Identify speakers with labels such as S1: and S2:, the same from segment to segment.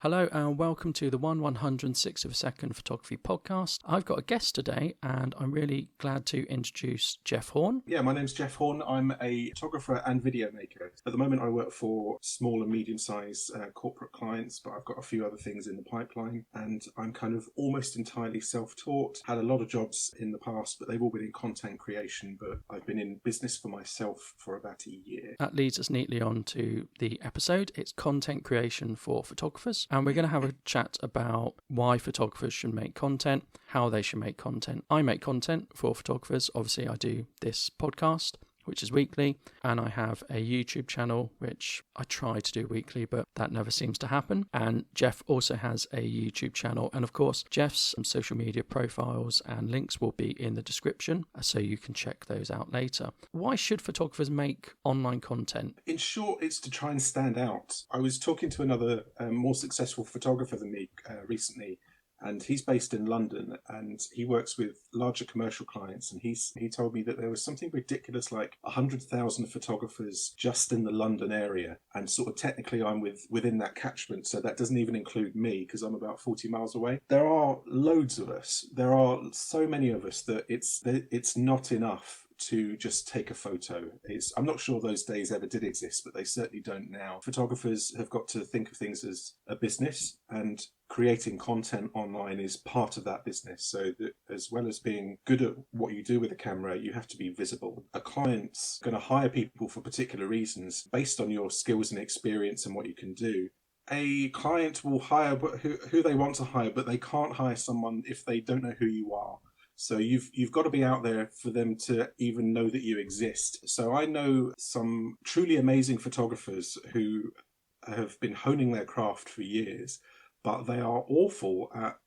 S1: Hello and welcome to the 1/106th of a second photography podcast. I've got a guest today and I'm really glad to introduce Jeff Horne.
S2: Yeah, my name's Jeff Horne. I'm a photographer and video maker. At the moment I work for small and medium-sized corporate clients, but I've got a few other things in the pipeline, and I'm kind of almost entirely self-taught. Had a lot of jobs in the past, but they've all been in content creation, but I've been in business for myself for about a year.
S1: That leads us neatly on to the episode. It's content creation for photographers. And we're going to have a chat about why photographers should make content, how they should make content. I make content for photographers. Obviously, I do this podcast, which is weekly, and I have a YouTube channel, which I try to do weekly, but that never seems to happen. And Jeff also has a YouTube channel. And of course, Jeff's social media profiles and links will be in the description, so you can check those out later. Why should photographers make online content?
S2: In short, it's to try and stand out. I was talking to another more successful photographer than me recently, and he's based in London and he works with larger commercial clients, and he told me that there was something ridiculous like 100,000 photographers just in the London area, and sort of technically I'm within that catchment, so that doesn't even include me because I'm about 40 miles away. There are loads of us. There are so many of us that it's not enough to just take a photo. I'm not sure those days ever did exist, but they certainly don't now. Photographers have got to think of things as a business, and creating content online is part of that business. So that as well as being good at what you do with a camera, you have to be visible. A client's going to hire people for particular reasons based on your skills and experience and what you can do. A client will hire who they want to hire, but they can't hire someone if they don't know who you are. So you've got to be out there for them to even know that you exist. So I know some truly amazing photographers who have been honing their craft for years, but they are awful at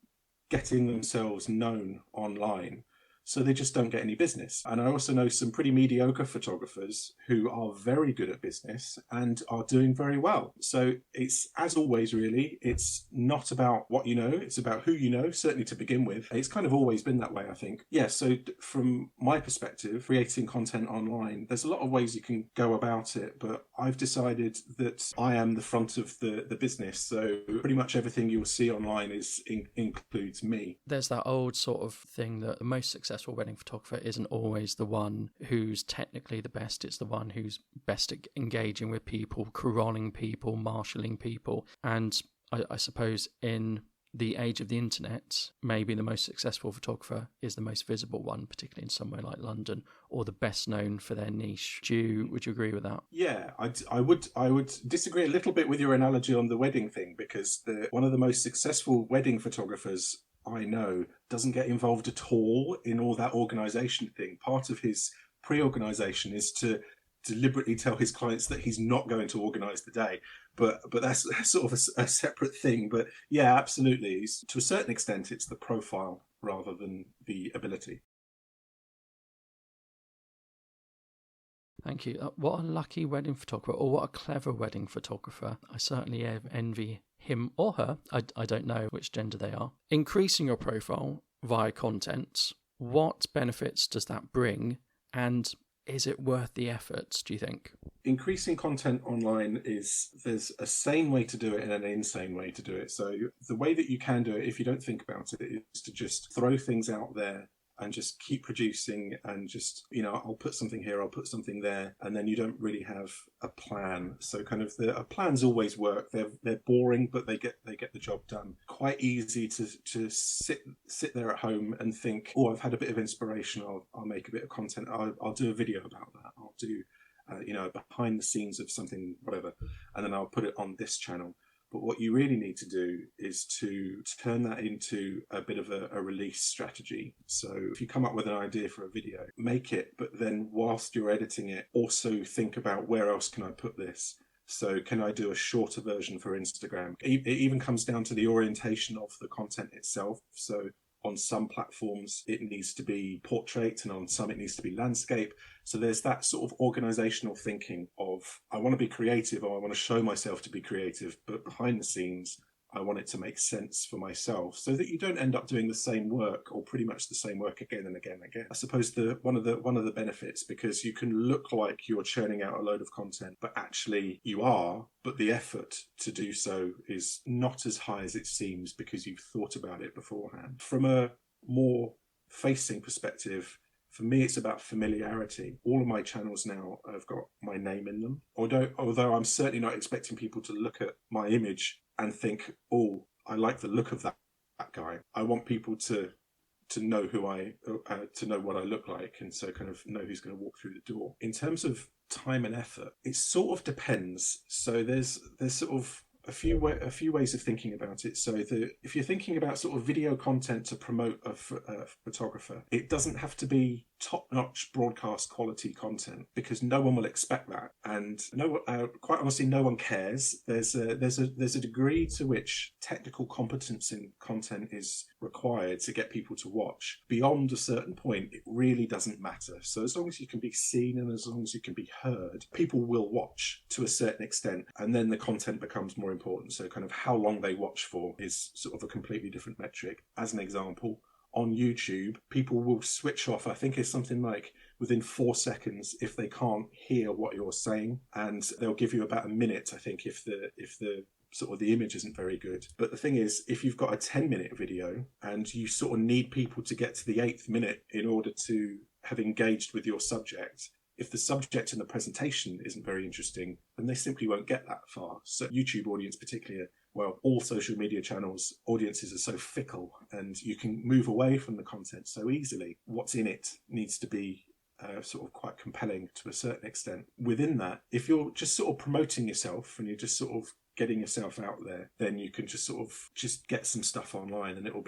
S2: getting themselves known online. So they just don't get any business. And I also know some pretty mediocre photographers who are very good at business and are doing very well. So it's, as always, really, it's not about what you know, it's about who you know, certainly to begin with. It's kind of always been that way, I think. Yeah, so from my perspective, creating content online, there's a lot of ways you can go about it, but I've decided that I am the front of the business. So pretty much everything you'll see online includes me.
S1: There's that old sort of thing that the most successful wedding photographer isn't always the one who's technically the best. It's the one who's best at engaging with people, corralling people, marshalling people. And I suppose in the age of the internet, maybe the most successful photographer is the most visible one, particularly in somewhere like London, or the best known for their niche. Would you agree with that?
S2: Yeah, I would disagree a little bit with your analogy on the wedding thing, because one of the most successful wedding photographers I know doesn't get involved at all in all that organisation thing. Part of his pre-organisation is to deliberately tell his clients that he's not going to organise the day. But that's sort of a separate thing. But yeah, absolutely. To a certain extent, it's the profile rather than the ability.
S1: Thank you. What a lucky wedding photographer, or what a clever wedding photographer. I certainly envy him or her. I don't know which gender they are. Increasing your profile via content, what benefits does that bring? And is it worth the effort, do you think?
S2: Increasing content online there's a sane way to do it and an insane way to do it. So the way that you can do it, if you don't think about it, is to just throw things out there and just keep producing, and just, I'll put something here, I'll put something there, and then you don't really have a plan. So kind of plans always work. They're boring, but they get the job done. Quite easy to sit there at home and think, oh, I've had a bit of inspiration, I'll make a bit of content, I'll do a video about that, I'll do behind the scenes of something, whatever, and then I'll put it on this channel. But what you really need to do is to turn that into a bit of a release strategy. So if you come up with an idea for a video, make it, but then whilst you're editing it, also think about, where else can I put this? So can I do a shorter version for Instagram? It even comes down to the orientation of the content itself. So on some platforms, it needs to be portrait, and on some it needs to be landscape. So there's that sort of organizational thinking of, I want to be creative, or I want to show myself to be creative, but behind the scenes, I want it to make sense for myself, so that you don't end up doing the same work or pretty much the same work again and again and again. I suppose one of the benefits, because you can look like you're churning out a load of content, but actually you are, but the effort to do so is not as high as it seems because you've thought about it beforehand. From a more facing perspective, for me, it's about familiarity. All of my channels now have got my name in them. Although I'm certainly not expecting people to look at my image and think, oh, I like the look of that guy. I want people to know to know what I look like, and so kind of know who's going to walk through the door. In terms of time and effort, it sort of depends. So there's sort of a few ways of thinking about it. So if you're thinking about sort of video content to promote a photographer, it doesn't have to be top-notch broadcast quality content, because no one will expect that, and quite honestly, no one cares. There's a degree to which technical competence in content is required to get people to watch. Beyond a certain point, it really doesn't matter. So as long as you can be seen and as long as you can be heard, people will watch to a certain extent, and then the content becomes more important. So kind of how long they watch for is sort of a completely different metric. As an example, on YouTube, people will switch off, I think it's something like within 4 seconds if they can't hear what you're saying, and they'll give you about a minute, I think, if the sort of the image isn't very good. But the thing is, if you've got a 10-minute video and you sort of need people to get to the 8th minute in order to have engaged with your subject, if the subject and the presentation isn't very interesting, then they simply won't get that far. So YouTube audience particularly, well, all social media channels, audiences are so fickle and you can move away from the content so easily. What's in it needs to be sort of quite compelling to a certain extent. Within that, if you're just sort of promoting yourself and you're just sort of getting yourself out there, then you can just sort of just get some stuff online and it will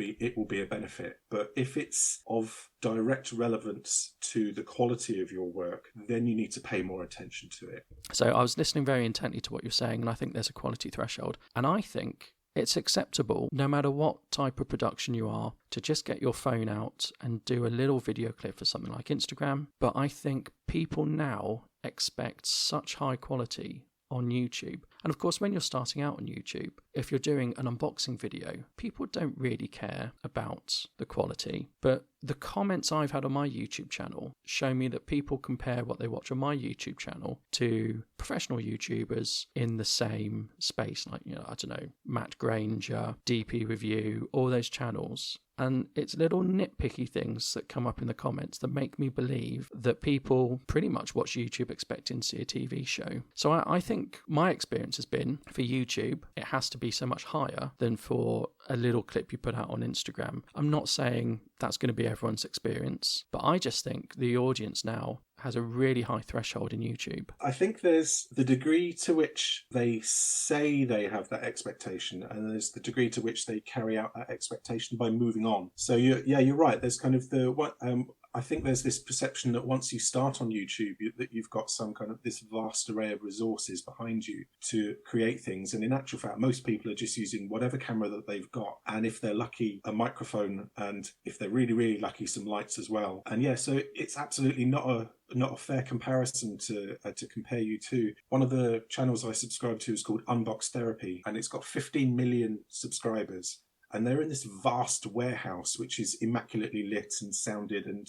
S2: be a benefit. But if it's of direct relevance to the quality of your work, then you need to pay more attention to it.
S1: So I was listening very intently to what you're saying, and I think there's a quality threshold. And I think it's acceptable, no matter what type of production you are, to just get your phone out and do a little video clip for something like Instagram. But I think people now expect such high quality on YouTube. And of course, when you're starting out on YouTube, if you're doing an unboxing video, people don't really care about the quality. But the comments I've had on my YouTube channel show me that people compare what they watch on my YouTube channel to professional YouTubers in the same space, like, I don't know, Matt Granger, DP Review, all those channels. And it's little nitpicky things that come up in the comments that make me believe that people pretty much watch YouTube expecting to see a TV show. So I think my experience has been, for YouTube, it has to be so much higher than for a little clip you put out on Instagram. I'm not saying that's going to be everyone's experience, but I just think the audience now has a really high threshold in YouTube.
S2: I think there's the degree to which they say they have that expectation, and there's the degree to which they carry out that expectation by moving on. So you're right. There's kind of I think there's this perception that once you start on YouTube, that you've got some kind of this vast array of resources behind you to create things. And in actual fact, most people are just using whatever camera that they've got. And if they're lucky, a microphone, and if they're really, really lucky, some lights as well. And yeah, so it's absolutely not a fair comparison to compare you to. One of the channels I subscribe to is called Unbox Therapy, and it's got 15 million subscribers. And they're in this vast warehouse, which is immaculately lit and sounded, and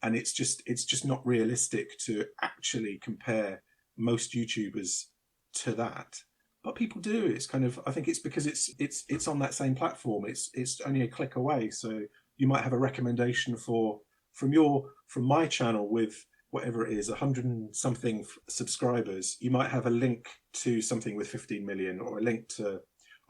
S2: and it's just not realistic to actually compare most YouTubers to that. But people do. It's kind of, I think it's because it's on that same platform. It's only a click away. So you might have a recommendation from my channel with whatever it is, 100 and something subscribers. You might have a link to something with 15 million, or a link to,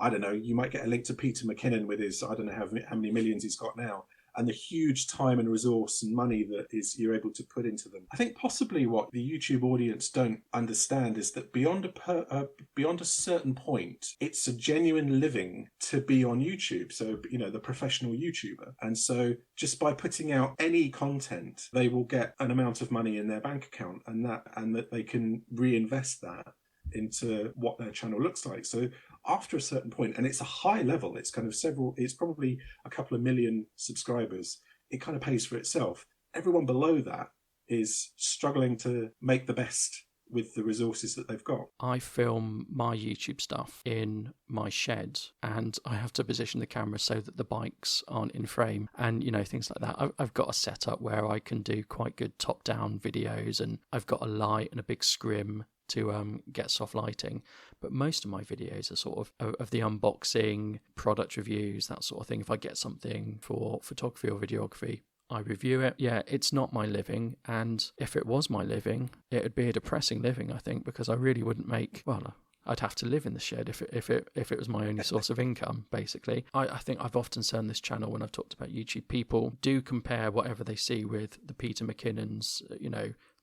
S2: I don't know, you might get a link to Peter McKinnon with his, I don't know how many millions he's got now, and the huge time and resource and money that you're able to put into them. I think possibly what the YouTube audience don't understand is that beyond a certain point, it's a genuine living to be on YouTube. So, the professional YouTuber. And so just by putting out any content, they will get an amount of money in their bank account, and that they can reinvest that into what their channel looks like. So after a certain point, and it's a high level, it's probably a couple of million subscribers, it kind of pays for itself. Everyone below that is struggling to make the best with the resources that they've got.
S1: I film my YouTube stuff in my shed, and I have to position the camera so that the bikes aren't in frame, and things like that. I've got a setup where I can do quite good top-down videos, and I've got a light and a big scrim to get soft lighting. But most of my videos are sort of the unboxing, product reviews, that sort of thing. If I get something for photography or videography, I review it. Yeah, it's not my living, and if it was my living, it would be a depressing living, I think, because I really wouldn't make, well, I'd have to live in the shed if it was my only source of income, basically. I think I've often said on this channel when I've talked about YouTube, people do compare whatever they see with the Peter McKinnons,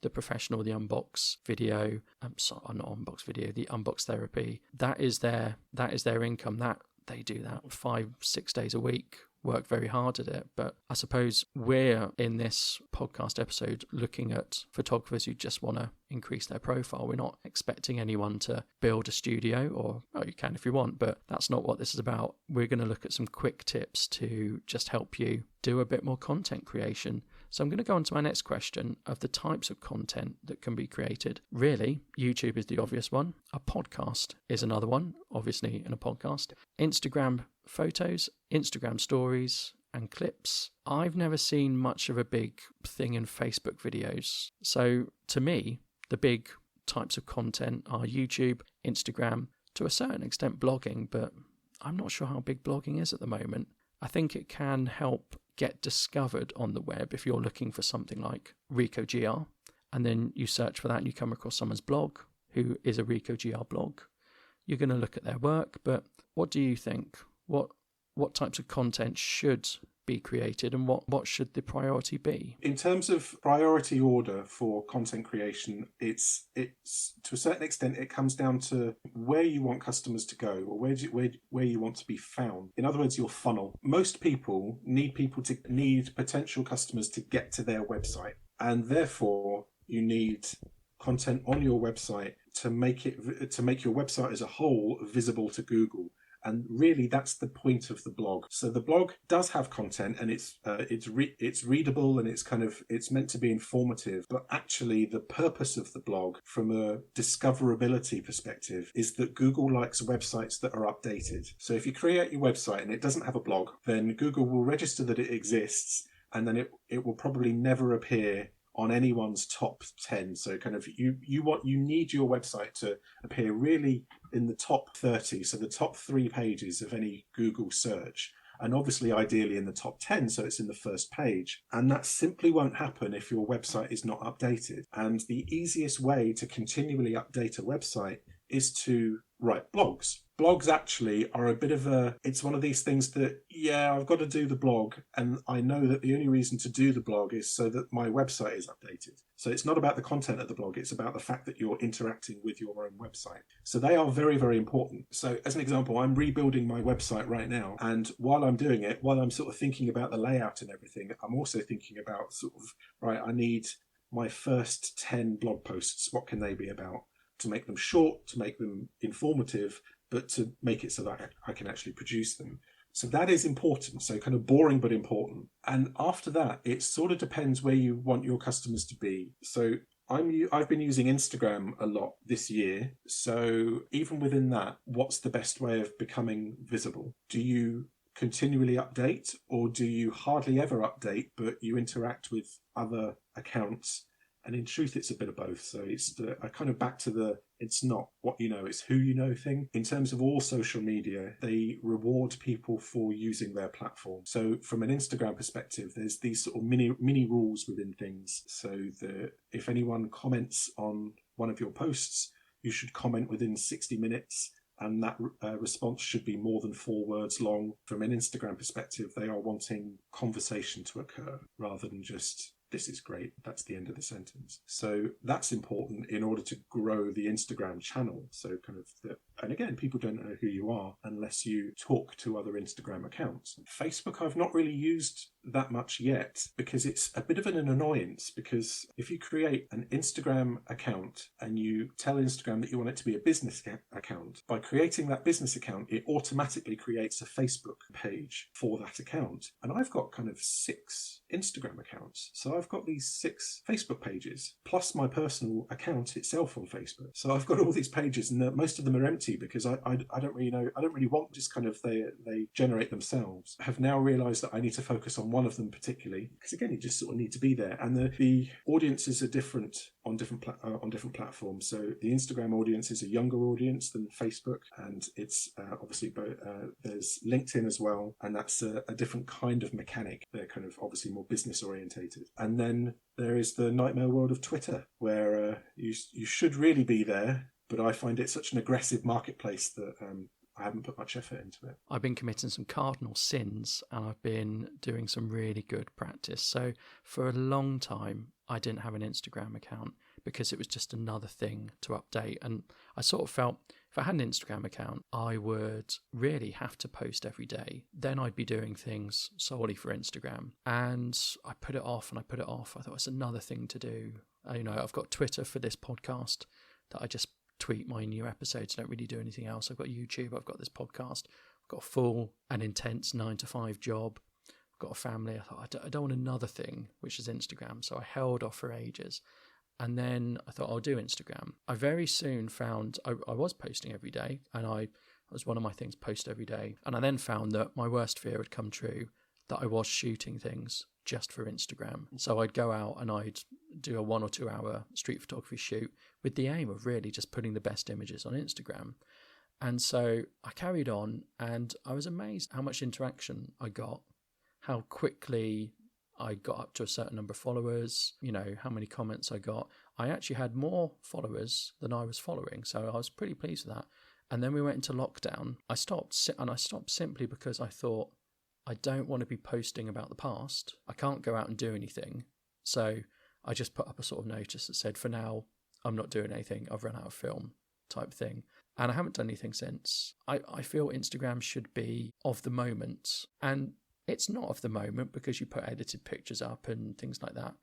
S1: the professional, the unbox video. Not unbox video, the unbox therapy. That is their income. That they do that 5-6 days a week, work very hard at it. But I suppose we're in this podcast episode looking at photographers who just want to increase their profile. We're not expecting anyone to build a studio, or you can if you want, but that's not what this is about. We're going to look at some quick tips to just help you do a bit more content creation. So I'm going to go on to my next question of the types of content that can be created. Really, YouTube is the obvious one. A podcast is another one, obviously in a podcast. Instagram photos, Instagram stories and clips. I've never seen much of a big thing in Facebook videos. So to me, the big types of content are YouTube, Instagram, to a certain extent blogging, but I'm not sure how big blogging is at the moment. I think it can help get discovered on the web if you're looking for something like Rico GR, and then you search for that and you come across someone's blog who is a Rico GR blog. You're going to look at their work, but what do you think? What types of content should be created, and what should the priority be?
S2: In terms of priority order for content creation, it's to a certain extent it comes down to where you want customers to go, or where you want to be found. In other words, your funnel. Most people need potential customers to get to their website, and therefore you need content on your website to make your website as a whole visible to Google. And really, that's the point of the blog. So the blog does have content, and it's readable, and it's meant to be informative. But actually, the purpose of the blog, from a discoverability perspective, is that Google likes websites that are updated. So if you create your website and it doesn't have a blog, then Google will register that it exists, and then it will probably never appear on anyone's top 10. So you need your website to appear really in the top 30, so the top 3 pages of any Google search, and obviously ideally in the top 10, so it's in the first page. And that simply won't happen if your website is not updated. And the easiest way to continually update a website is to write blogs. Blogs actually are it's one of these things that, I've got to do the blog, and I know that the only reason to do the blog is so that my website is updated. So it's not about the content of the blog, it's about the fact that you're interacting with your own website. So they are very, very important. So as an example, I'm rebuilding my website right now, and while I'm doing it, while I'm sort of thinking about the layout and everything, I'm also thinking about I need my first 10 blog posts. What can they be about? To make them short, to make them informative, but to make it so that I can actually produce them. So that is important. So kind of boring, but important. And after that, it sort of depends where you want your customers to be. So I've been using Instagram a lot this year. So even within that, what's the best way of becoming visible? Do you continually update, or do you hardly ever update, but you interact with other accounts? And in truth, it's a bit of both. So it's back to it's not what you know, it's who you know thing. In terms of all social media, they reward people for using their platform. So from an Instagram perspective, there's these sort of mini rules within things. So that if anyone comments on one of your posts, you should comment within 60 minutes. And that response should be more than 4 words long. From an Instagram perspective, they are wanting conversation to occur rather than just, this is great, that's the end of the sentence. So that's important in order to grow the Instagram channel. So And again, people don't know who you are unless you talk to other Instagram accounts. Facebook, I've not really used that much yet because it's a bit of an annoyance, because if you create an Instagram account and you tell Instagram that you want it to be a business account, by creating that business account, it automatically creates a Facebook page for that account. And I've got kind of 6 Instagram accounts. So I've got these 6 Facebook pages, plus my personal account itself on Facebook. So I've got all these pages, and most of them are empty because I don't really know. I don't really want, just kind of they generate themselves. I have now realised that I need to focus on one of them particularly, because again, you just sort of need to be there. And the audiences are different on different platforms. So the Instagram audience is a younger audience than Facebook, and it's obviously there's LinkedIn as well, and that's a different kind of mechanic. They're kind of obviously more business orientated. And then there is the nightmare world of Twitter, where you should really be there, but I find it such an aggressive marketplace that I haven't put much effort into it.
S1: I've been committing some cardinal sins, and I've been doing some really good practice. So for a long time, I didn't have an Instagram account because it was just another thing to update. And I sort of felt if I had an Instagram account, I would really have to post every day. Then I'd be doing things solely for Instagram. And I put it off and I put it off. I thought it's another thing to do. I've got Twitter for this podcast that I just tweet my new episodes. I don't really do anything else. I've got YouTube. I've got this podcast. I've got a full and intense 9-to-5 job. I've got a family. I thought I don't want another thing, which is Instagram. So I held off for ages. And then I thought I'll do Instagram. I very soon found I was posting every day, and I was one of my things, post every day. And I then found that my worst fear had come true, that I was shooting things just for Instagram. So I'd go out and I'd do a 1 or 2 hour street photography shoot with the aim of really just putting the best images on Instagram. And so I carried on, and I was amazed how much interaction I got, how quickly I got up to a certain number of followers, how many comments I got. I actually had more followers than I was following, so I was pretty pleased with that. And then we went into lockdown. I stopped simply because I thought, I don't want to be posting about the past. I can't go out and do anything. So I just put up a sort of notice that said, for now, I'm not doing anything. I've run out of film type thing. And I haven't done anything since. I feel Instagram should be of the moment. And it's not of the moment because you put edited pictures up and things like that.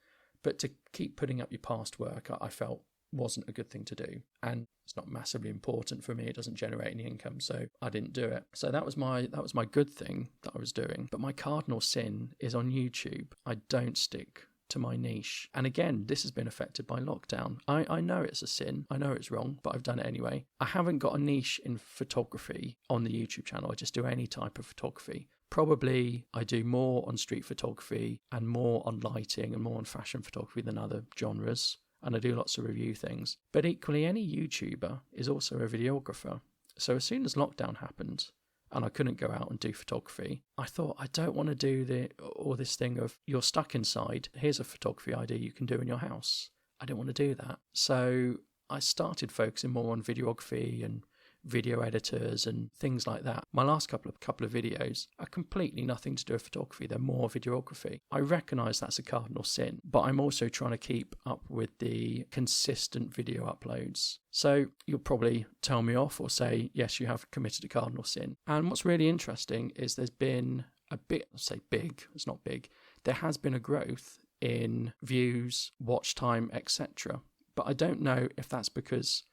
S1: But to keep putting up your past work, I felt wasn't a good thing to do. And it's not massively important for me. It doesn't generate any income, so I didn't do it. So that was my good thing that I was doing. But my cardinal sin is on YouTube. I don't stick to my niche. And again, this has been affected by lockdown. I know it's a sin. I know it's wrong, but I've done it anyway. I haven't got a niche in photography on the YouTube channel. I just do any type of photography. Probably I do more on street photography and more on lighting and more on fashion photography than other genres. And I do lots of review things. But equally, any YouTuber is also a videographer. So as soon as lockdown happened and I couldn't go out and do photography, I thought, I don't want to do all this thing of you're stuck inside. Here's a photography idea you can do in your house. I didn't want to do that. So I started focusing more on videography and video editors and things like that. My last couple of videos are completely nothing to do with photography. They're more videography. I recognise that's a cardinal sin, but I'm also trying to keep up with the consistent video uploads. So you'll probably tell me off or say, yes, you have committed a cardinal sin. And what's really interesting is there's been a bit, say big, it's not big, there has been a growth in views, watch time, etc. But I don't know if that's because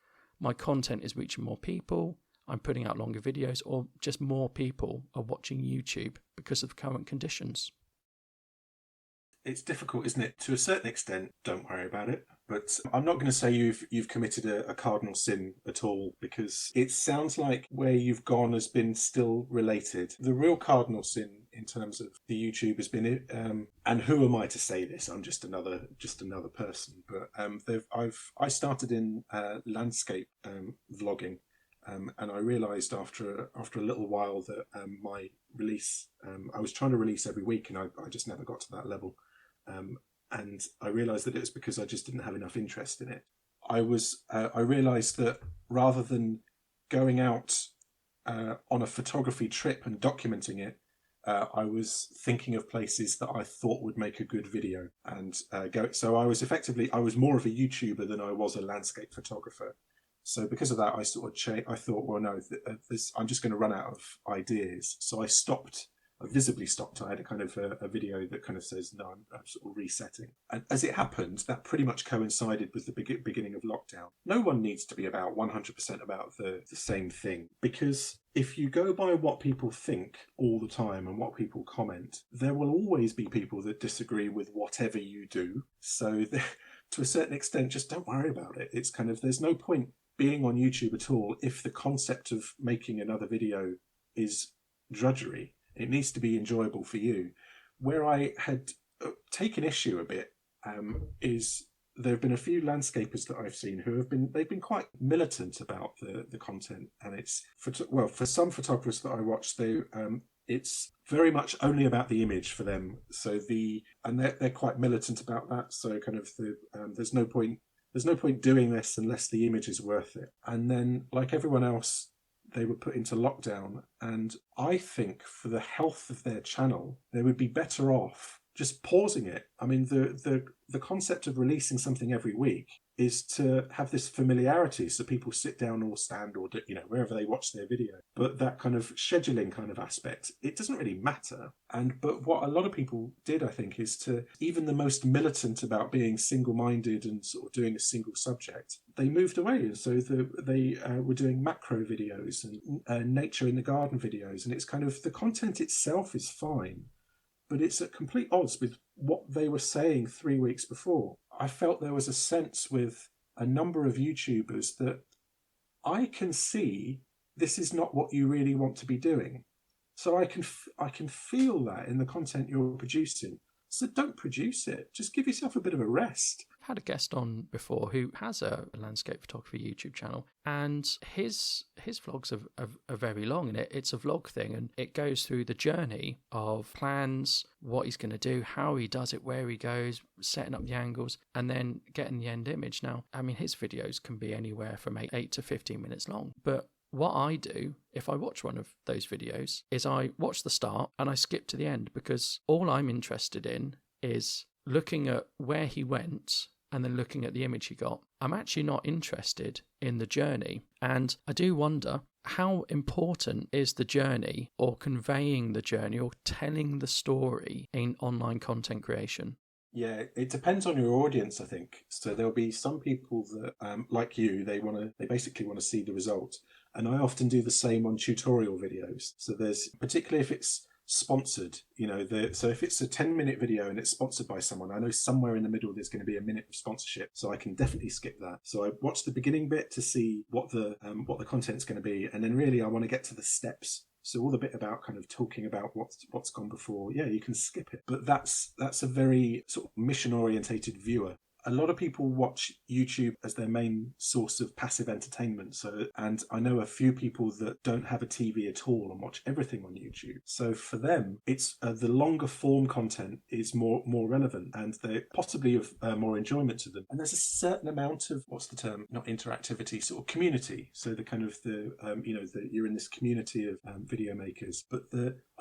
S1: my content is reaching more people, I'm putting out longer videos, or just more people are watching YouTube because of current conditions.
S2: It's difficult, isn't it? To a certain extent, don't worry about it. But I'm not going to say you've committed a cardinal sin at all, because it sounds like where you've gone has been still related. The real cardinal sin in terms of the YouTube has been, and who am I to say this? I'm just another person. But I started in landscape vlogging, and I realised after a little while that my release, I was trying to release every week, and I just never got to that level. And I realised that it was because I just didn't have enough interest in it. I realised that rather than going out on a photography trip and documenting it, I was thinking of places that I thought would make a good video and go. So I was more of a YouTuber than I was a landscape photographer. So because of that, I sort of I thought, well, no, I'm just going to run out of ideas. So I stopped. I visibly stopped. I had a kind of a video that kind of says, no, I'm sort of resetting. And as it happened, that pretty much coincided with the beginning of lockdown. No one needs to be about 100% about the same thing, because if you go by what people think all the time and what people comment, there will always be people that disagree with whatever you do. So to a certain extent, just don't worry about it. It's kind of, there's no point being on YouTube at all if the concept of making another video is drudgery. It needs to be enjoyable for you. Where I had taken issue a bit is there have been a few landscapers that I've seen who they've been quite militant about the content, and it's for some photographers that I watch, it's very much only about the image for them. So they're quite militant about that. So kind of there's no point doing this unless the image is worth it. And then, like everyone else, they were put into lockdown, and I think for the health of their channel, they would be better off just pausing it. I mean, the concept of releasing something every week is to have this familiarity, so people sit down or stand or wherever they watch their video. But that kind of scheduling kind of aspect, it doesn't really matter. But what a lot of people did, I think, is to, even the most militant about being single-minded and sort of doing a single subject, they moved away. And so they were doing macro videos and nature in the garden videos, and it's kind of, the content itself is fine, but it's at complete odds with what they were saying 3 weeks before. I felt there was a sense with a number of YouTubers that I can see this is not what you really want to be doing. So I can feel that in the content you're producing. So don't produce it. Just give yourself a bit of a rest.
S1: I've had a guest on before who has a landscape photography YouTube channel, and his vlogs are very long, and it's a vlog thing, and it goes through the journey of plans, what he's going to do, how he does it, where he goes, setting up the angles, and then getting the end image. Now, I mean, his videos can be anywhere from 8 to 15 minutes long, but what I do, if I watch one of those videos, is I watch the start and I skip to the end, because all I'm interested in is looking at where he went and then looking at the image he got. I'm actually not interested in the journey. And I do wonder, how important is the journey, or conveying the journey, or telling the story in online content creation?
S2: Yeah, it depends on your audience, I think. So there'll be some people that, like you, they basically want to see the result. And I often do the same on tutorial videos. So there's, particularly if it's sponsored, so if it's a 10-minute video and it's sponsored by someone, I know somewhere in the middle there's going to be a minute of sponsorship, so I can definitely skip that. So I watch the beginning bit to see what the content's going to be, and then really I want to get to the steps. So all the bit about kind of talking about what's gone before, yeah, you can skip it. But that's a very sort of mission-orientated viewer. A lot of people watch YouTube as their main source of passive entertainment. And I know a few people that don't have a TV at all and watch everything on YouTube. So for them, it's the longer form content is more relevant, and they possibly of more enjoyment to them. And there's a certain amount of, what's the term? Not interactivity, sort of community. So the kind of you're in this community of video makers. But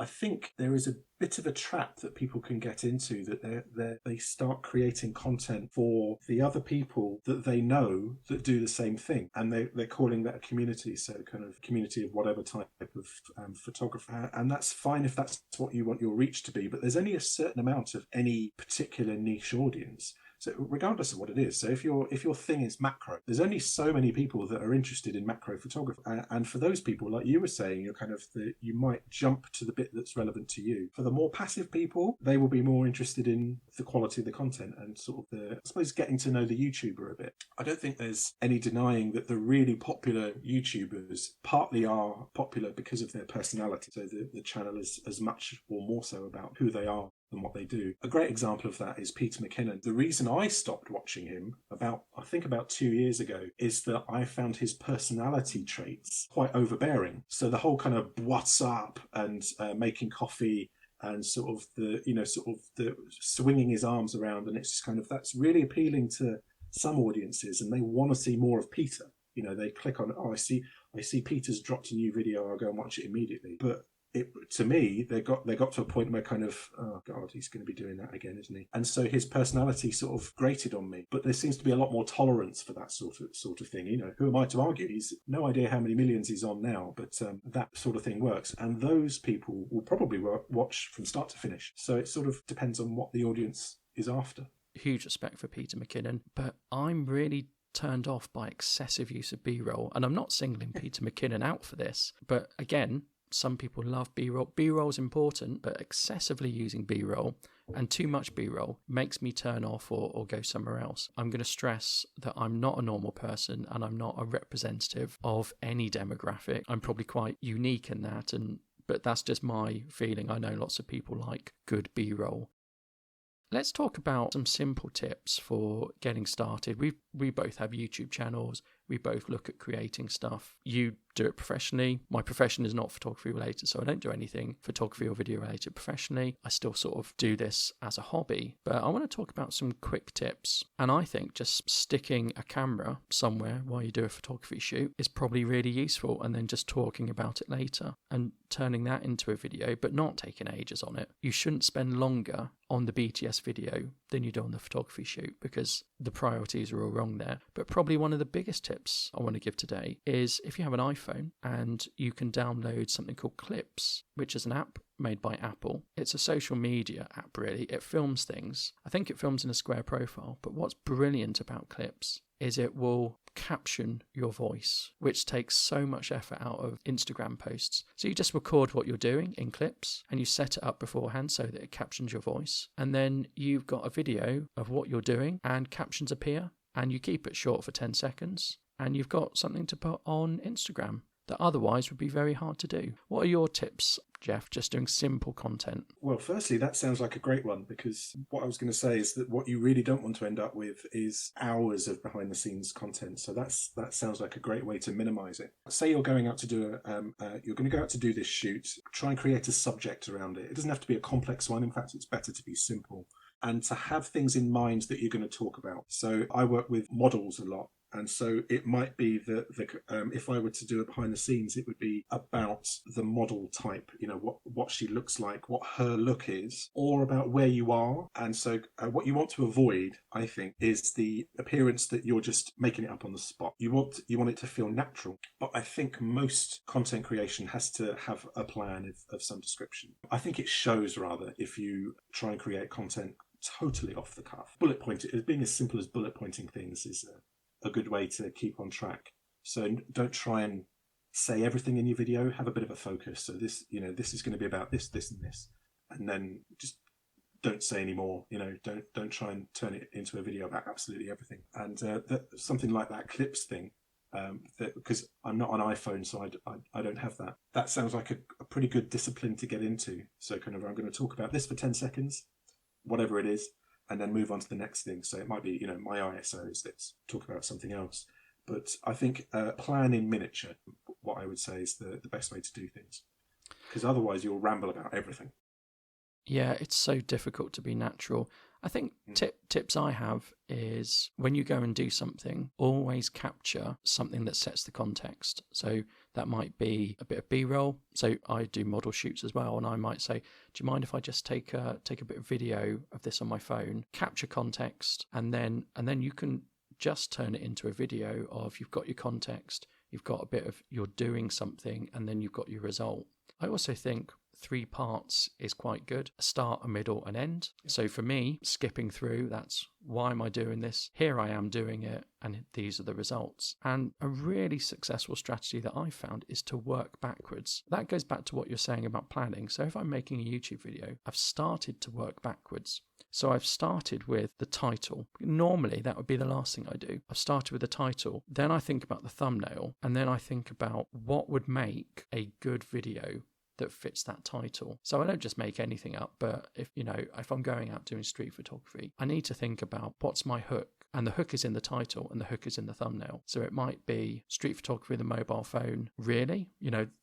S2: I think there is a bit of a trap that people can get into, that they start creating content for the other people that they know that do the same thing, and they're calling that a community. So kind of community of whatever type of photographer, and that's fine if that's what you want your reach to be, but there's only a certain amount of any particular niche audience. So regardless of what it is, so if your thing is macro, there's only so many people that are interested in macro photography, and for those people, like you were saying, you're kind of you might jump to the bit that's relevant to you. For the more passive people, they will be more interested in the quality of the content and sort of I suppose, getting to know the YouTuber a bit. I don't think there's any denying that the really popular YouTubers partly are popular because of their personality. So the channel is as much or more so about who they are than what they do. A great example of that is Peter McKinnon. The reason I stopped watching him about 2 years ago is that I found his personality traits quite overbearing. So the whole kind of what's up and making coffee and sort of the swinging his arms around, and it's just kind of, that's really appealing to some audiences, and they want to see more of Peter. They click on, I see Peter's dropped a new video, I'll go and watch it immediately. But to me, they got to a point where kind of, oh God, he's going to be doing that again, isn't he? And so his personality sort of grated on me. But there seems to be a lot more tolerance for that sort of thing. Who am I to argue? He's no idea how many millions he's on now, but that sort of thing works. And those people will probably watch from start to finish. So it sort of depends on what the audience is after.
S1: Huge respect for Peter McKinnon, but I'm really turned off by excessive use of B-roll. And I'm not singling Peter McKinnon out for this, but again, some people love B-roll. B-roll is important, but excessively using B-roll and too much B-roll makes me turn off or go somewhere else. I'm going to stress that I'm not a normal person and I'm not a representative of any demographic. I'm probably quite unique in that, but that's just my feeling. I know lots of people like good B-roll. Let's talk about some simple tips for getting started. We both have YouTube channels. We both look at creating stuff. You do it professionally. My profession is not photography related, so I don't do anything photography or video related professionally. I still sort of do this as a hobby, but I want to talk about some quick tips. And I think just sticking a camera somewhere while you do a photography shoot is probably really useful, and then just talking about it later and turning that into a video, but not taking ages on it. You shouldn't spend longer on the BTS video than you do on the photography shoot, because the priorities are all wrong there. But probably one of the biggest tips I want to give today is if you have an iPhone and you can download something called Clips, which is an app made by Apple. It's a social media app, really. It films things. I think it films in a square profile, but what's brilliant about Clips is it will caption your voice, which takes so much effort out of Instagram posts. So you just record what you're doing in Clips and you set it up beforehand so that it captions your voice. And then you've got a video of what you're doing and captions appear, and you keep it short for 10 seconds and you've got something to put on Instagram that otherwise would be very hard to do. What are your tips, Jeff, just doing simple content?
S2: Well, firstly, that sounds like a great one, because what I was going to say is that what you really don't want to end up with is hours of behind the scenes content. So that sounds like a great way to minimize it. Say you're going out to do you're going to go out to do this shoot. Try and create a subject around it. It doesn't have to be a complex one. In fact, it's better to be simple and to have things in mind that you're going to talk about. So I work with models a lot. And so it might be that if I were to do it behind the scenes, it would be about the model type, what she looks like, what her look is, or about where you are. And so what you want to avoid, I think, is the appearance that you're just making it up on the spot. You want it to feel natural. But I think most content creation has to have a plan of some description. I think it shows, rather, if you try and create content totally off the cuff. Bullet pointing, being as simple as bullet pointing things is a good way to keep on track. So don't try and say everything in your video. Have a bit of a focus. So this is going to be about this, this, and this, and then just don't say any more. Don't try and turn it into a video about absolutely everything. And something like that Clips thing, because I'm not on iPhone, so I don't have that. That sounds like a pretty good discipline to get into. So kind of, I'm going to talk about this for 10 seconds, whatever it is, and then move on to the next thing. So it might be, my ISO is let's talk about something else. But I think plan in miniature, what I would say is the best way to do things. Because otherwise you'll ramble about everything.
S1: Yeah, it's so difficult to be natural. I think tips I have is when you go and do something, always capture something that sets the context. So that might be a bit of B-roll. So I do model shoots as well, and I might say, do you mind if I just take a bit of video of this on my phone, capture context, and then you can just turn it into a video of you've got your context, you've got a bit of you're doing something, and then you've got your result. I also think 3 parts is quite good: a start, a middle, an end. So for me, skipping through, that's why am I doing this? Here I am doing it, and these are the results. And a really successful strategy that I've found is to work backwards. That goes back to what you're saying about planning. So if I'm making a YouTube video, I've started to work backwards. So I've started with the title. Normally, that would be the last thing I do. I've started with the title, then I think about the thumbnail, and then I think about what would make a good video that fits that title. So I don't just make anything up, but if I'm going out doing street photography, I need to think about what's my hook, and the hook is in the title and the hook is in the thumbnail. So it might be street photography with a mobile phone, really,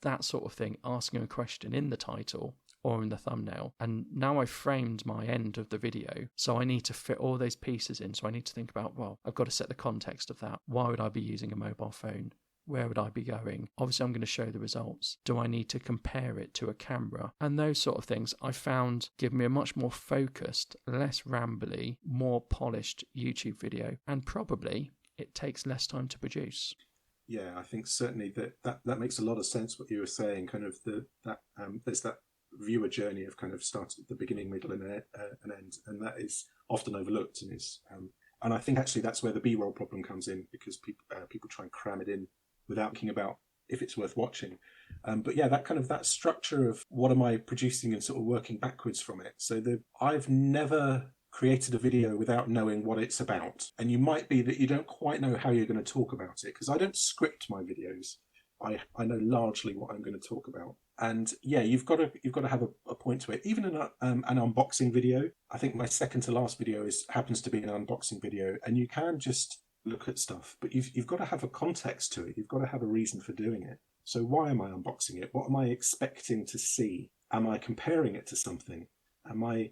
S1: that sort of thing, asking a question in the title or in the thumbnail. And now I've framed my end of the video, so I need to fit all those pieces in. So I need to think about, well, I've got to set the context of that. Why would I be using a mobile phone? Where would I be going? Obviously, I'm going to show the results. Do I need to compare it to a camera? And those sort of things I found give me a much more focused, less rambly, more polished YouTube video. And probably it takes less time to produce.
S2: Yeah, I think certainly that makes a lot of sense what you were saying. Kind of there's that viewer journey of kind of start at the beginning, middle, and end, and that is often overlooked, and I think actually that's where the B-roll problem comes in, because people try and cram it in without thinking about if it's worth watching. But yeah, that structure of what am I producing and sort of working backwards from it. So I've never created a video without knowing what it's about. And you might be that you don't quite know how you're going to talk about it, because I don't script my videos. I know largely what I'm going to talk about. And yeah, you've got to have a point to it. Even in an unboxing video, I think my second to last video happens to be an unboxing video, and you can just look at stuff, but you've got to have a context to it. You've got to have a reason for doing it. So why am I unboxing it? What am I expecting to see? Am I comparing it to something? Am I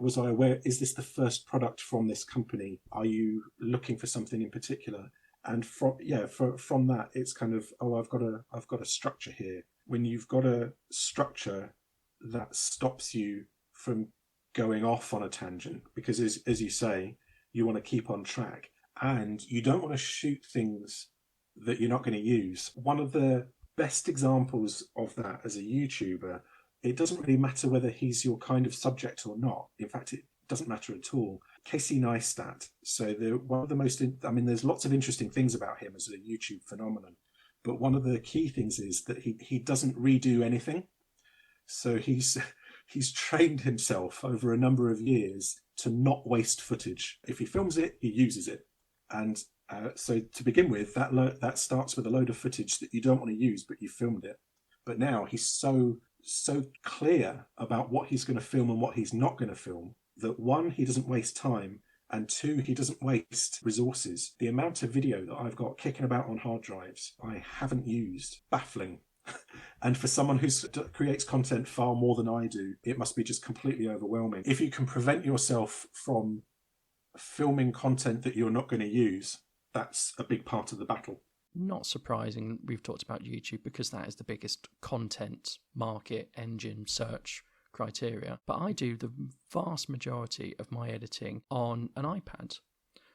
S2: was I aware, is this the first product from this company? Are you looking for something in particular? And from that, it's kind of, I've got a structure here. When you've got a structure, that stops you from going off on a tangent, because as you say, you want to keep on track, and you don't want to shoot things that you're not going to use. One of the best examples of that as a YouTuber, it doesn't really matter whether he's your kind of subject or not. In fact, it doesn't matter at all. Casey Neistat. So one of the most, there's lots of interesting things about him as a YouTube phenomenon, but one of the key things is that he doesn't redo anything. So he's trained himself over a number of years to not waste footage. If he films it, he uses it. And so to begin with, that starts with a load of footage that you don't want to use, but you filmed it. But now he's so clear about what he's going to film and what he's not going to film, that one, he doesn't waste time, and two, he doesn't waste resources. The amount of video that I've got kicking about on hard drives I haven't used, baffling. And for someone who creates content far more than I do, it must be just completely overwhelming. If you can prevent yourself from filming content that you're not going to use, that's a big part of the battle.
S1: Not surprising we've talked about YouTube, because that is the biggest content market engine search criteria. But I do the vast majority of my editing on an iPad.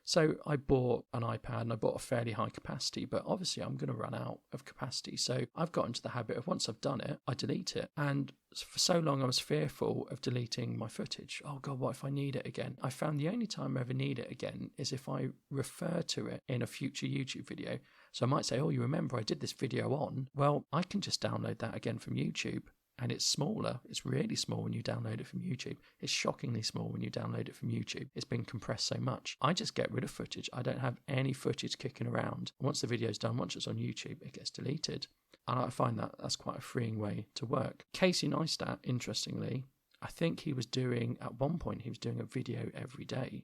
S1: So I bought an iPad and I bought a fairly high capacity, but obviously I'm going to run out of capacity. So I've got into the habit of, once I've done it, I delete it. And for so long I was fearful of deleting my footage. Oh God, what if I need it again? I found the only time I ever need it again is if I refer to it in a future YouTube video. So I might say, oh, you remember I did this video on? Well, I can just download that again from YouTube. And it's smaller. It's really small when you download it from YouTube. It's shockingly small when you download it from YouTube. It's been compressed so much. I just get rid of footage. I don't have any footage kicking around. Once the video's done, once it's on YouTube, it gets deleted. And I find that's quite a freeing way to work. Casey Neistat, interestingly, I think he was doing a video every day.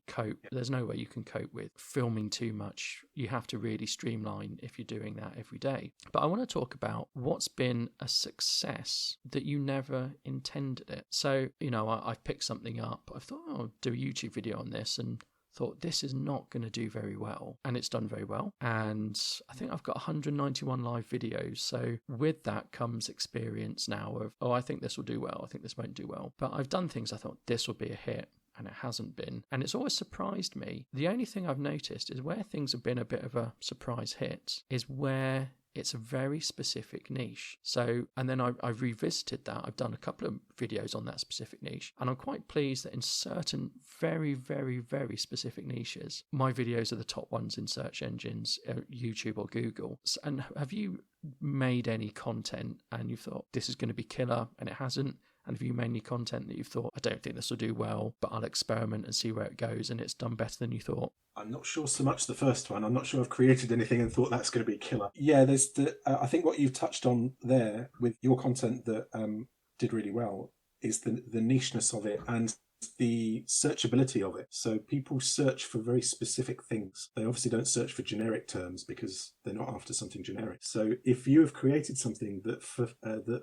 S1: There's no way you can cope with filming too much. You have to really streamline if you're doing that every day. But I want to talk about what's been a success that you never intended it. So, I've picked something up. I thought, I'll do a YouTube video on this, and thought this is not going to do very well, and it's done very well. And I think I've got 191 live videos, so with that comes experience now of, I think this will do well, I think this won't do well. But I've done things I thought this will be a hit, and it hasn't been, and it's always surprised me. The only thing I've noticed is where things have been a bit of a surprise hit is where it's a very specific niche. So, and then I've revisited that. I've done a couple of videos on that specific niche, and I'm quite pleased that in certain very, very, very specific niches, my videos are the top ones in search engines, YouTube or Google. And have you made any content and you thought this is going to be killer and it hasn't? And have you made any content that you've thought, I don't think this will do well, but I'll experiment and see where it goes, and it's done better than you thought?
S2: I'm not sure so much the first one. I'm not sure I've created anything and thought that's going to be killer. Yeah, there's I think what you've touched on there with your content that did really well is the nicheness of it. And the searchability of it. So people search for very specific things. They obviously don't search for generic terms because they're not after something generic. So if you have created something that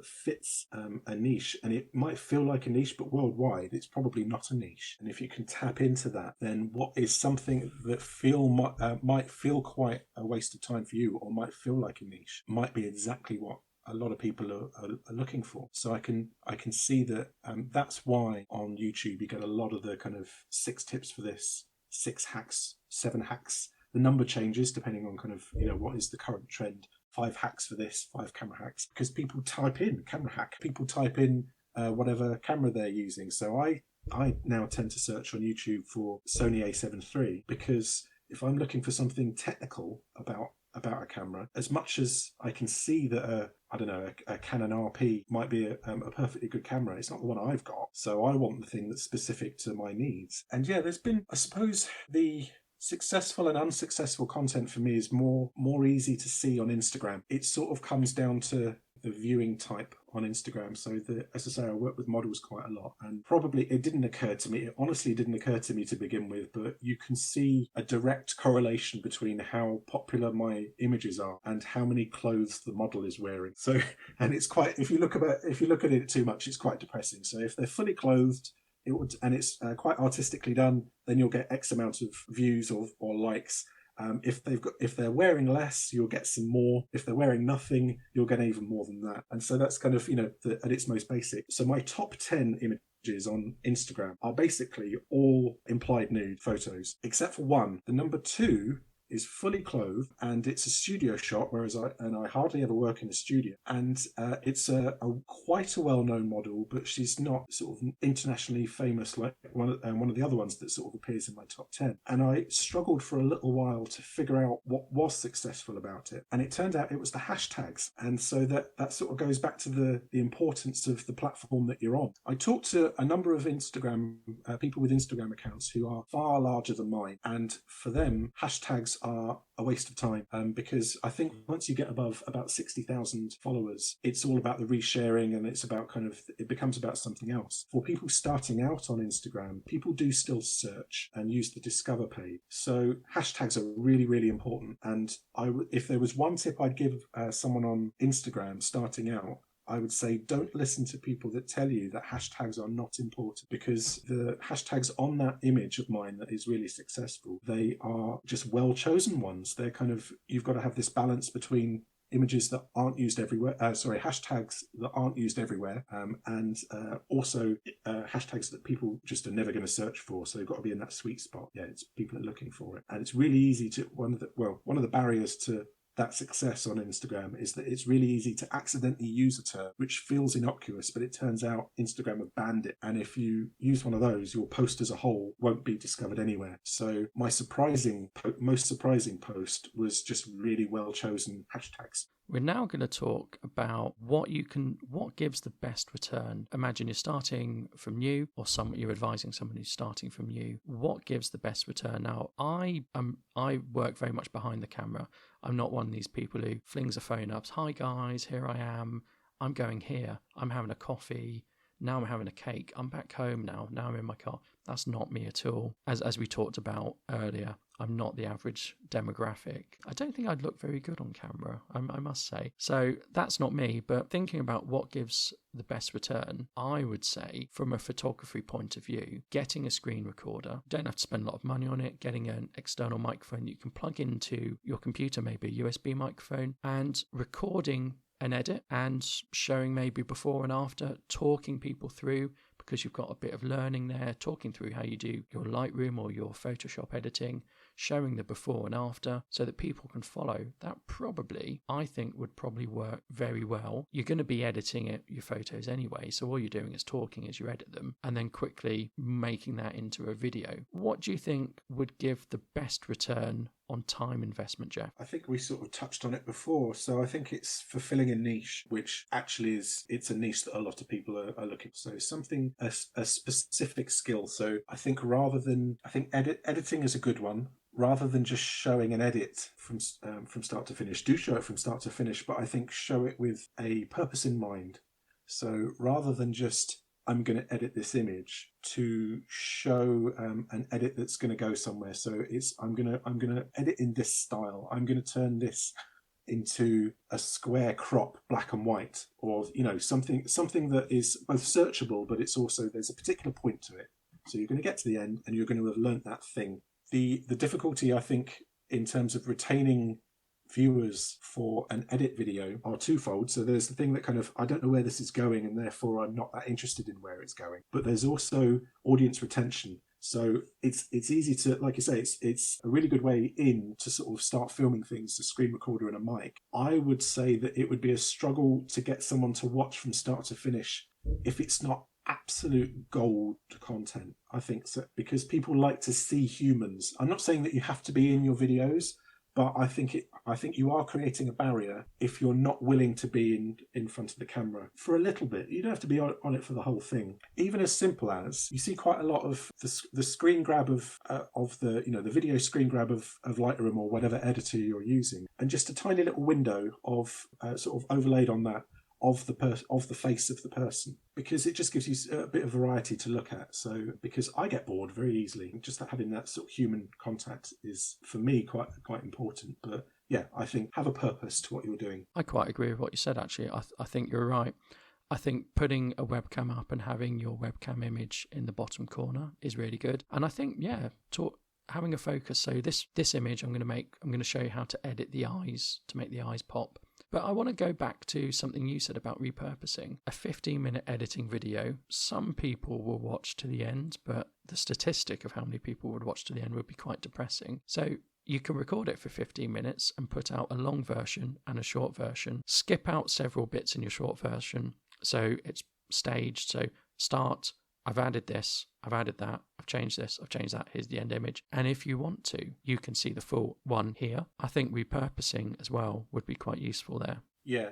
S2: fits a niche, and it might feel like a niche, but worldwide it's probably not a niche. And if you can tap into that, then what is something that might feel quite a waste of time for you, or might feel like a niche, might be exactly what a lot of people are looking for. So I can see that that's why on YouTube you get a lot of the kind of 6 tips for this, 6 hacks, 7 hacks. The number changes depending on kind of, what is the current trend. 5 hacks for this, 5 camera hacks, because people type in camera hack, people type in whatever camera they're using. So I now tend to search on YouTube for Sony A7 III, because if I'm looking for something technical about a camera, as much as I can see that a Canon RP might be a perfectly good camera, it's not the one I've got. So I want the thing that's specific to my needs. And yeah, there's been, I suppose, the successful and unsuccessful content for me is more easy to see on Instagram. It sort of comes down to the viewing type on Instagram. So as I say, I work with models quite a lot, and probably it honestly didn't occur to me to begin with, but you can see a direct correlation between how popular my images are and how many clothes the model is wearing. So, and it's quite, if you look at it too much, it's quite depressing. So if they're fully clothed, and it's quite artistically done, then you'll get X amount of views or likes. If they're wearing less, you'll get some more. If they're wearing nothing, you'll get even more than that. And so that's kind of, at its most basic. So my top 10 images on Instagram are basically all implied nude photos, except for one. The number 2 is fully clothed, and it's a studio shot, whereas I hardly ever work in a studio. And it's a quite a well-known model, but she's not sort of internationally famous like one of the other ones that sort of appears in my top 10. And I struggled for a little while to figure out what was successful about it. And it turned out it was the hashtags. And so that sort of goes back to the importance of the platform that you're on. I talked to a number of Instagram people with Instagram accounts who are far larger than mine. And for them, hashtags are a waste of time, because I think once you get above about 60,000 followers, it's all about the resharing, and it becomes about something else. For people starting out on Instagram, people do still search and use the discover page. So hashtags are really, really important. And if there was one tip I'd give someone on Instagram starting out, I would say don't listen to people that tell you that hashtags are not important, because the hashtags on that image of mine that is really successful, they are just well-chosen ones. They're kind of, you've got to have this balance between images that aren't used everywhere, hashtags that aren't used everywhere, and also hashtags that people just are never going to search for. So they've got to be in that sweet spot. Yeah, it's people are looking for it. And it's really easy to, one of the barriers to that success on Instagram is that it's really easy to accidentally use a term which feels innocuous, but it turns out Instagram have banned it. And if you use one of those, your post as a whole won't be discovered anywhere. So my most surprising post was just really well chosen hashtags.
S1: We're now going to talk about what gives the best return. Imagine you're starting from new, or you're advising someone who's starting from new. What gives the best return? Now, I work very much behind the camera. I'm not one of these people who flings a phone up. Hi guys, here I am. I'm going here. I'm having a coffee. Now I'm having a cake. I'm back home now. Now I'm in my car. That's not me at all. As we talked about earlier, I'm not the average demographic. I don't think I'd look very good on camera, I must say. So that's not me, but thinking about what gives the best return, I would say from a photography point of view, getting a screen recorder, don't have to spend a lot of money on it, getting an external microphone you can plug into your computer, maybe a USB microphone, and recording an edit and showing maybe before and after, talking people through, because you've got a bit of learning there, talking through how you do your Lightroom or your Photoshop editing, showing the before and after so that people can follow. That I think would probably work very well. You're going to be editing your photos anyway, so all you're doing is talking as you edit them and then quickly making that into a video. What do you think would give the best return on time investment, Jeff?
S2: I think we sort of touched on it before. So I think it's fulfilling a niche, which actually it's a niche that a lot of people are looking for. So something, a specific skill. So I think editing is a good one. Rather than just showing an edit from start to finish, do show it from start to finish, but I think show it with a purpose in mind. So rather than just I'm going to edit this image to show an edit that's going to go somewhere. So I'm going to edit in this style. I'm going to turn this into a square crop, black and white, or something that is both searchable, but it's also, there's a particular point to it. So you're going to get to the end and you're going to have learnt that thing. The difficulty, I think, in terms of retaining viewers for an edit video are twofold. So there's the thing that kind of, I don't know where this is going and therefore I'm not that interested in where it's going. But there's also audience retention. So it's easy to, like you say, it's a really good way in to sort of start filming things, a screen recorder and a mic. I would say that it would be a struggle to get someone to watch from start to finish if it's not absolute gold content, I think, so, because people like to see humans. I'm not saying that you have to be in your videos, but I think you are creating a barrier if you're not willing to be in front of the camera for a little bit. You don't have to be on it for the whole thing. Even as simple as, you see quite a lot of the screen grab of the the video screen grab of Lightroom or whatever editor you're using, and just a tiny little window of sort of overlaid on that of the face of the person, because it just gives you a bit of variety to look at. So, because I get bored very easily, just having that sort of human contact is, for me, quite important. But yeah, I think have a purpose to what you're doing.
S1: I quite agree with what you said, actually. I think you're right. I think putting a webcam up and having your webcam image in the bottom corner is really good. And I think, having a focus. So this image I'm going to show you how to edit the eyes to make the eyes pop. But I want to go back to something you said about repurposing. A 15-minute editing video, some people will watch to the end, but the statistic of how many people would watch to the end would be quite depressing. So you can record it for 15 minutes and put out a long version and a short version. Skip out several bits in your short version so it's staged. So start, I've added this, I've added that, I've changed this, I've changed that, here's the end image. And if you want to, you can see the full one here. I think repurposing as well would be quite useful there.
S2: Yeah,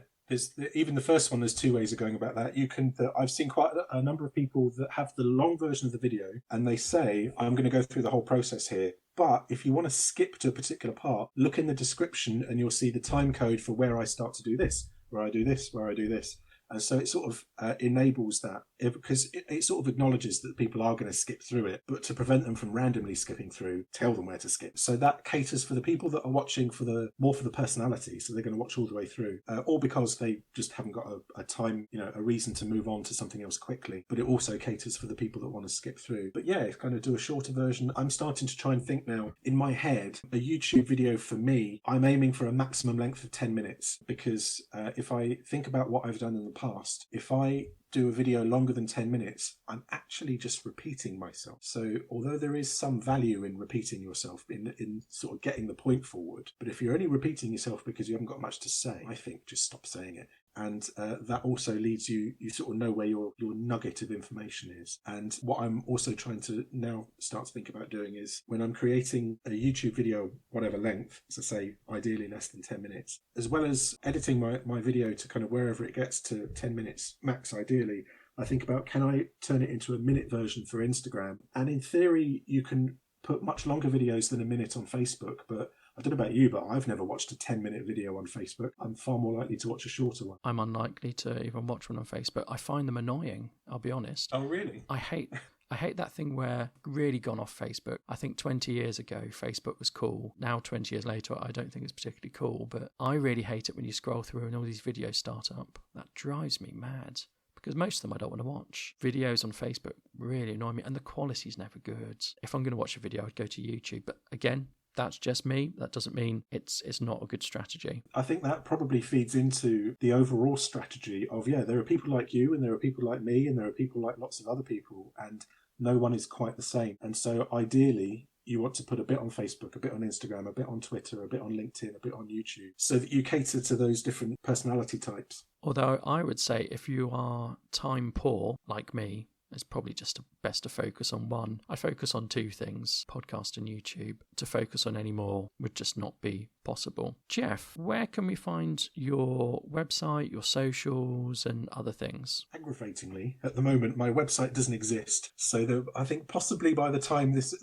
S2: even the first one, there's two ways of going about that. I've seen quite a number of people that have the long version of the video and they say, I'm going to go through the whole process here. But if you want to skip to a particular part, look in the description and you'll see the time code for where I start to do this, where I do this, where I do this. And so it sort of enables that, because it sort of acknowledges that people are going to skip through it, but to prevent them from randomly skipping through, tell them where to skip. So that caters for the people that are watching more for the personality. So they're going to watch all the way through, or because they just haven't got a time, a reason to move on to something else quickly. But it also caters for the people that want to skip through. But yeah, kind of do a shorter version. I'm starting to try and think now in my head, a YouTube video for me, I'm aiming for a maximum length of 10 minutes, because if I think about what I've done in the past, if I do a video longer than 10 minutes, I'm actually just repeating myself. So although there is some value in repeating yourself, in sort of getting the point forward, but if you're only repeating yourself because you haven't got much to say, I think just stop saying it. And that also leads you sort of know where your nugget of information is. And what I'm also trying to now start to think about doing is, when I'm creating a YouTube video, whatever length, as I say, ideally less than 10 minutes, as well as editing my video to kind of wherever it gets to 10 minutes max, ideally, I think about, can I turn it into a minute version for Instagram? And in theory, you can put much longer videos than a minute on Facebook, but I don't know about you, but I've never watched a 10-minute video on Facebook. I'm far more likely to watch a shorter one.
S1: I'm unlikely to even watch one on Facebook. I find them annoying, I'll be honest.
S2: Oh, really?
S1: I hate that thing where really gone off Facebook. I think 20 years ago, Facebook was cool. Now, 20 years later, I don't think it's particularly cool, but I really hate it when you scroll through and all these videos start up. That drives me mad, because most of them I don't want to watch. Videos on Facebook really annoy me, and the quality's never good. If I'm going to watch a video, I'd go to YouTube. But again, that's just me. That doesn't mean it's not a good strategy.
S2: I think that probably feeds into the overall strategy of, there are people like you, and there are people like me, and there are people like lots of other people, and no one is quite the same. And so ideally, you want to put a bit on Facebook, a bit on Instagram, a bit on Twitter, a bit on LinkedIn, a bit on YouTube, so that you cater to those different personality types.
S1: Although I would say if you are time poor, like me, it's probably just best to focus on one. I focus on two things, podcast and YouTube. To focus on any more would just not be possible. Jeff, where can we find your website, your socials and other things?
S2: Aggravatingly, at the moment, my website doesn't exist. So I think possibly by the time this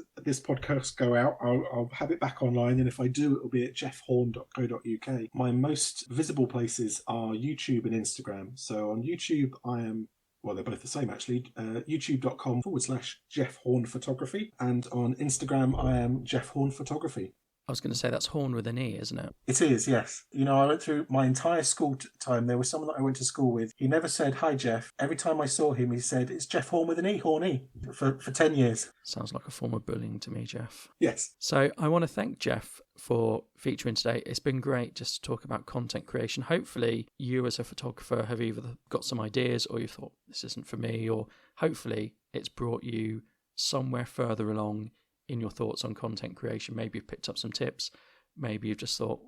S2: podcast go out, I'll have it back online. And if I do, it'll be at jeffhorne.co.uk. My most visible places are YouTube and Instagram. So on YouTube, I am well, they're both the same actually, youtube.com/Jeff Horne Photography. And on Instagram, I am Jeff Horne Photography.
S1: I was going to say that's Horn with an E, isn't it?
S2: It is, yes. You know, I went through my entire school time. There was someone that I went to school with. He never said, "Hi, Jeff." Every time I saw him, he said, "It's Jeff Horne with an E, Horny," for 10 years.
S1: Sounds like a form of bullying to me, Jeff.
S2: Yes.
S1: So I want to thank Jeff for featuring today. It's been great just to talk about content creation. Hopefully you as a photographer have either got some ideas or you thought this isn't for me, or hopefully it's brought you somewhere further along in your thoughts on content creation. Maybe you've picked up some tips. Maybe you've just thought,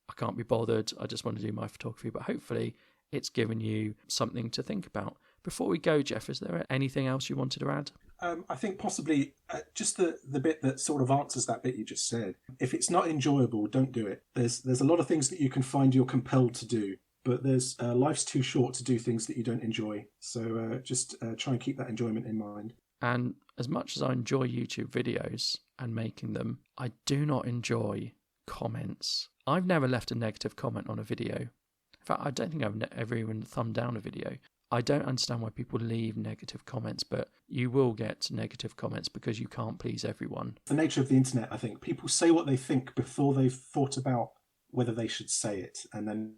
S1: I can't be bothered, I just want to do my photography. But hopefully it's given you something to think about. Before we go, Jeff, is there anything else you wanted to add?
S2: I think possibly just the bit that sort of answers that bit you just said. If it's not enjoyable, don't do it. There's a lot of things that you can find you're compelled to do, but there's life's too short to do things that you don't enjoy. So just try and keep that enjoyment in mind.
S1: And as much as I enjoy YouTube videos and making them, I do not enjoy comments. I've never left a negative comment on a video. In fact, I don't think I've ever even thumbed down a video. I don't understand why people leave negative comments, but you will get negative comments because you can't please everyone.
S2: The nature of the internet, I think. People say what they think before they've thought about whether they should say it, and then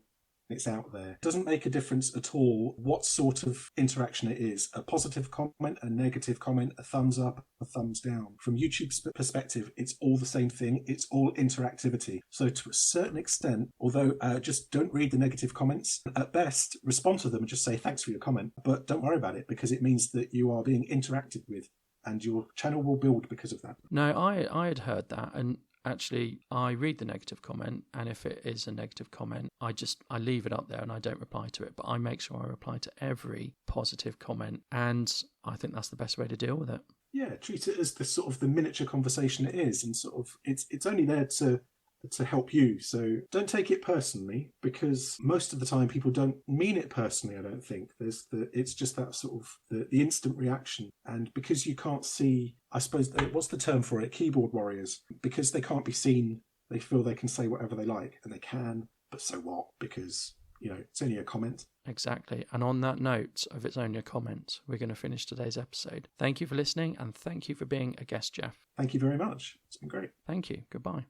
S2: it's out there. It doesn't make a difference at all what sort of interaction it is. A positive comment, a negative comment, a thumbs up, a thumbs down. From YouTube's perspective, it's all the same thing. It's all interactivity. So to a certain extent, although just don't read the negative comments, at best, respond to them and just say thanks for your comment. But don't worry about it because it means that you are being interacted with and your channel will build because of that.
S1: No, I had heard that, and actually, I read the negative comment, and if it is a negative comment, I leave it up there and I don't reply to it, but I make sure I reply to every positive comment, and I think that's the best way to deal with it.
S2: Yeah, treat it as the sort of the miniature conversation it is, and sort of it's only there to help you. So don't take it personally, because most of the time people don't mean it personally. I don't think it's just that sort of the instant reaction, and because you can't see, I suppose, what's the term for it? Keyboard warriors. Because they can't be seen, they feel they can say whatever they like, and they can. But so what? Because it's only a comment.
S1: Exactly. And on that note of it's only a comment, we're going to finish today's episode. Thank you for listening, and thank you for being a guest, Jeff.
S2: Thank you very much. It's been great.
S1: Thank you. Goodbye.